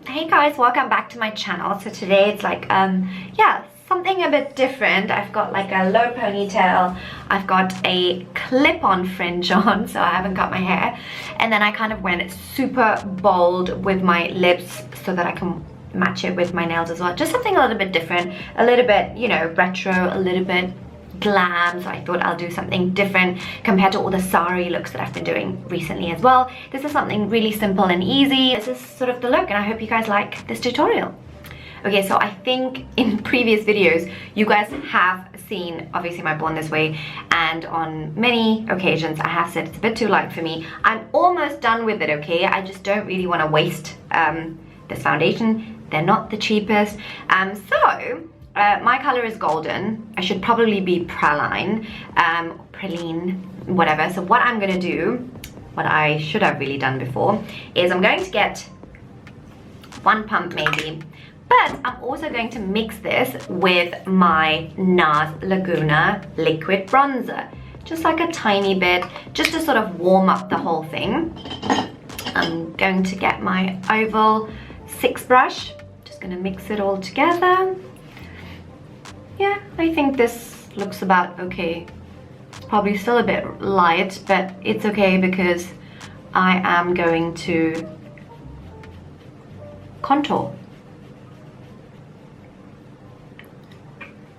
Hey guys, welcome back to my channel. So today it's like yeah, something a bit different. I've got like a low ponytail, I've got a clip-on fringe on, so I haven't cut my hair, and then I kind of went super bold with my lips so that I can match it with my nails as well. Just something a little bit different, a little bit, you know, retro, a little bit glam. So I thought I'll do something different compared to all the sari looks that I've been doing recently as well. This is something really simple and easy. This is sort of the look, and I hope you guys like this tutorial. Okay, so I think in previous videos you guys have seen obviously my Born This Way, and on many occasions I have said it's a bit too light for me. I'm almost done with it, okay? I just don't really want to waste this foundation. They're not the cheapest. My color is golden. I should probably be praline, praline, whatever. So what I'm gonna do, what I should have really done before, is I'm going to get one pump maybe, but I'm also going to mix this with my Nars Laguna Liquid Bronzer. Just like a tiny bit, just to sort of warm up the whole thing. I'm going to get my oval 6 brush. Just gonna mix it all together. Yeah, I think this looks about okay. It's probably still a bit light, but it's okay because I am going to contour.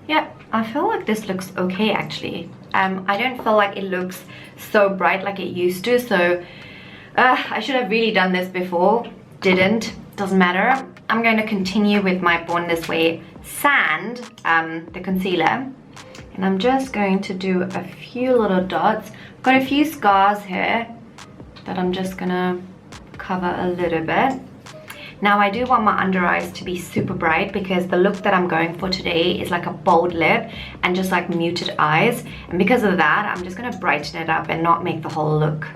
Yeah, I feel like this looks okay actually. I don't feel like it looks so bright like it used to, so I should have really done this before. Didn't, doesn't matter. I'm going to continue with my Born This Way Sand, the concealer, and I'm just going to do a few little dots. I've got a few scars here that I'm just gonna cover a little bit. Now I do want my under eyes to be super bright because the look that I'm going for today is like a bold lip and just like muted eyes, and because of that I'm just gonna brighten it up and not make the whole look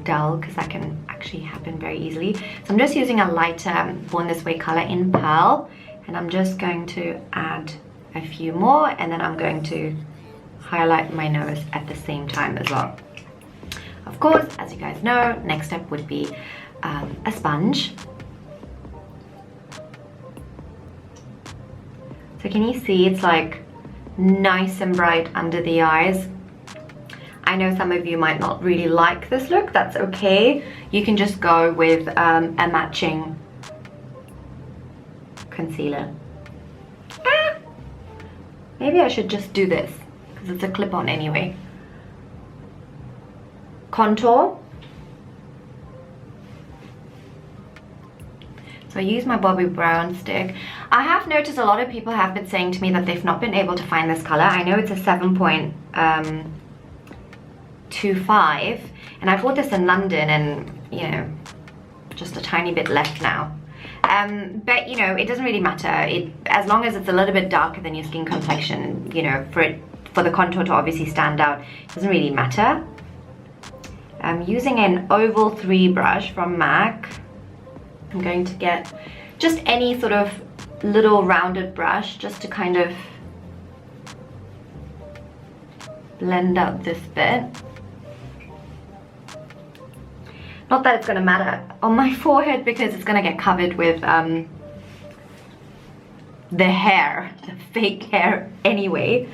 dull, because that can actually happen very easily. So I'm just using a lighter Born This Way color in Pearl, and I'm just going to add a few more, and then I'm going to highlight my nose at the same time as well. Of course, as you guys know, next step would be a sponge. So can you see it's like nice and bright under the eyes? I know some of you might not really like this look, that's okay. You can just go with a matching concealer. Maybe I should just do this because it's a clip-on anyway. Contour. So I use my Bobbi brown stick. I have noticed a lot of people have been saying to me that they've not been able to find this color. I know it's a 7.25, and I bought this in London, and you know, just a tiny bit left now. But you know, it doesn't really matter. As long as it's a little bit darker than your skin complexion, you know, for the contour to obviously stand out, it doesn't really matter. I'm using an oval 3 brush from MAC. I'm going to get just any sort of little rounded brush just to kind of blend out this bit. Not that it's going to matter on my forehead because it's going to get covered with the hair, the fake hair anyway.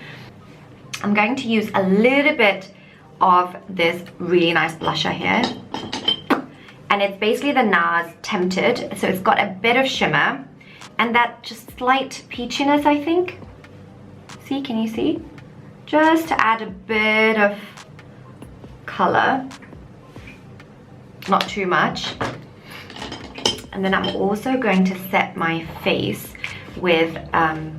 I'm going to use a little bit of this really nice blusher here. And it's basically the NARS Tempted. So it's got a bit of shimmer and that just slight peachiness, I think. See, can you see? Just to add a bit of color. Not too much. And then I'm also going to set my face with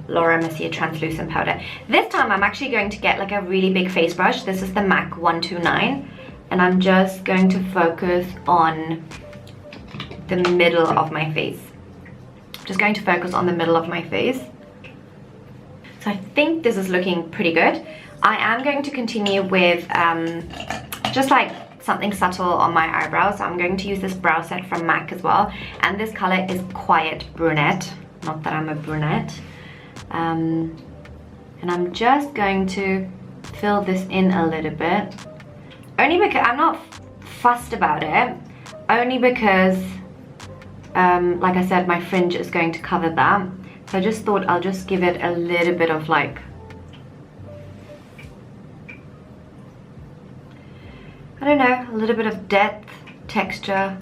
Laura Mercier translucent powder. This time I'm actually going to get like a really big face brush. This is the MAC 129, and I'm just going to focus on the middle of my face. Just going to focus on the middle of my face. So I think this is looking pretty good. I am going to continue with just like something subtle on my eyebrows. So I'm going to use this brow set from MAC as well, and this color is Quiet Brunette. Not that I'm a brunette. And I'm just going to fill this in a little bit, only because I'm not fussed about it, only because like I said, my fringe is going to cover that. So I just thought I'll just give it a little bit of like, I don't know, a little bit of depth, texture,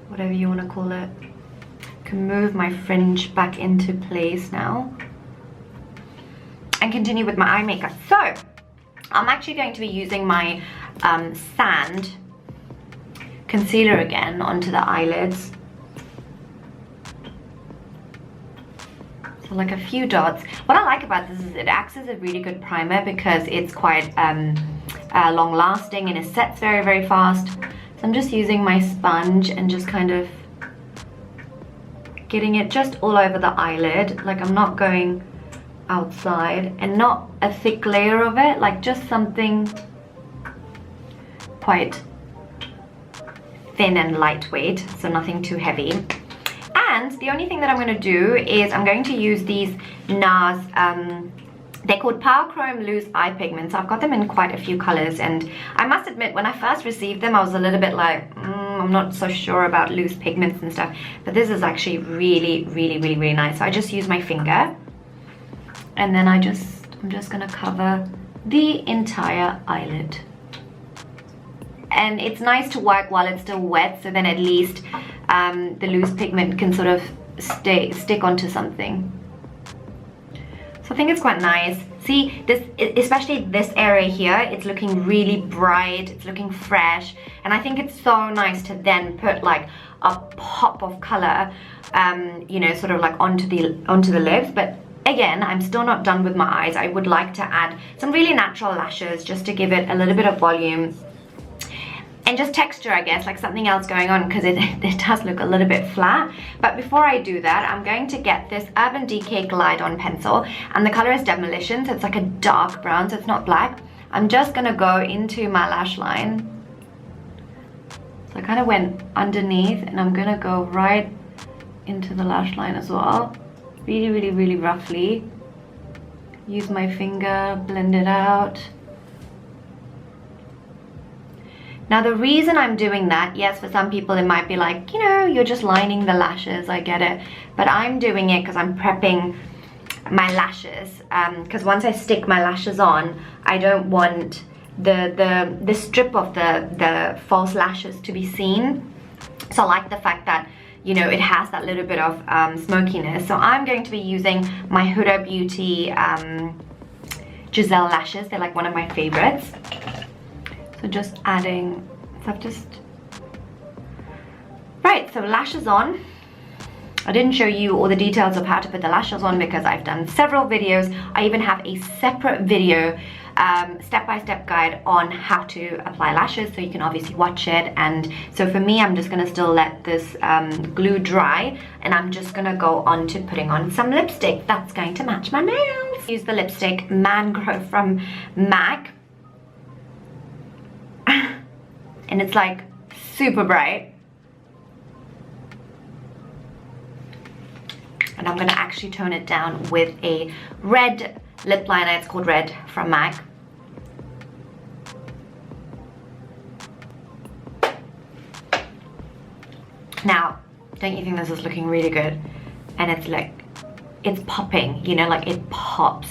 whatever you want to call it. I can move my fringe back into place now and continue with my eye makeup. So I'm actually going to be using my sand concealer again onto the eyelids. So like a few dots. What I like about this is it acts as a really good primer because it's quite long lasting and it sets very, very fast. So I'm just using my sponge and just kind of getting it just all over the eyelid. Like I'm not going outside, and not a thick layer of it, like just something quite thin and lightweight, so nothing too heavy. And the only thing that I'm going to do is I'm going to use these Nars, they're called Powerchrome Loose Eye Pigments. I've got them in quite a few colors, and I must admit when I first received them I was a little bit like, I'm not so sure about loose pigments and stuff, but this is actually really, really, really, really nice. So I just use my finger, and then I'm just gonna cover the entire eyelid. And it's nice to work while it's still wet, so then at least the loose pigment can sort of stick onto something. So I think it's quite nice. See, this, especially this area here, it's looking really bright, it's looking fresh, and I think it's so nice to then put like a pop of color, you know, sort of like onto the lips. But again, I'm still not done with my eyes. I would like to add some really natural lashes just to give it a little bit of volume and just texture, I guess, like something else going on, because it does look a little bit flat. But before I do that, I'm going to get this Urban Decay Glide On pencil, and the color is Demolition, so it's like a dark brown, so it's not black. I'm just gonna go into my lash line. So I kind of went underneath, and I'm gonna go right into the lash line as well. Really, really, really roughly. Use my finger, blend it out. Now the reason I'm doing that, yes, for some people it might be like, you know, you're just lining the lashes, I get it. But I'm doing it because I'm prepping my lashes. Because once I stick my lashes on, I don't want the strip of the false lashes to be seen. So I like the fact that, you know, it has that little bit of smokiness. So I'm going to be using my Huda Beauty Giselle lashes. They're like one of my favorites. So just adding, so I've just, right, so lashes on. I didn't show you all the details of how to put the lashes on because I've done several videos. I even have a separate video, step-by-step guide on how to apply lashes, so you can obviously watch it. And so for me, I'm just gonna still let this glue dry, and I'm just gonna go on to putting on some lipstick that's going to match my nails. Use the lipstick Mangrove from MAC. And it's like super bright, and I'm gonna actually tone it down with a red lip liner. It's called Red from MAC. Now, don't you think this is looking really good? And it's like, it's popping, you know, like it pops.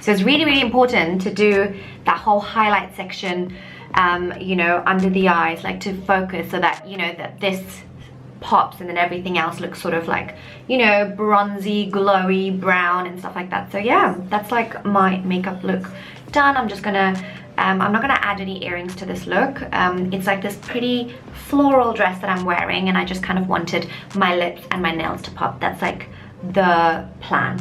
So it's really, really important to do that whole highlight section, you know, under the eyes, like to focus so that, you know, that this pops and then everything else looks sort of like, you know, bronzy, glowy, brown and stuff like that. So yeah, that's like my makeup look done. I'm just gonna, I'm not gonna add any earrings to this look. It's like this pretty floral dress that I'm wearing, and I just kind of wanted my lips and my nails to pop. That's like the plan.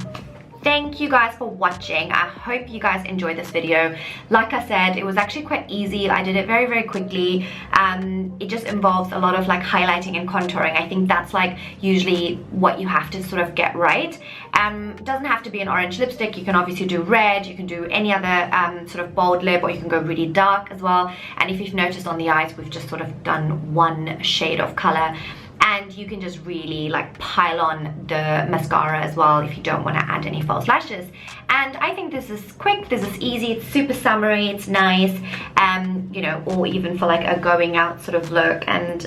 Thank you guys for watching. I hope you guys enjoyed this video. Like I said, it was actually quite easy. I did it very, very quickly. It just involves a lot of like highlighting and contouring. I think that's like usually what you have to sort of get right. It doesn't have to be an orange lipstick. You can obviously do red. You can do any other sort of bold lip, or you can go really dark as well. And if you've noticed on the eyes, we've just sort of done one shade of color. And and you can just really like pile on the mascara as well if you don't want to add any false lashes. And I think this is quick, this is easy, it's super summery, it's nice, you know, or even for like a going out sort of look. And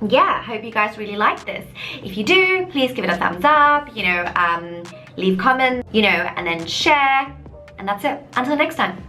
yeah, hope you guys really like this. If you do, please give it a thumbs up, you know, leave comments, you know, and then share. And that's it. Until next time.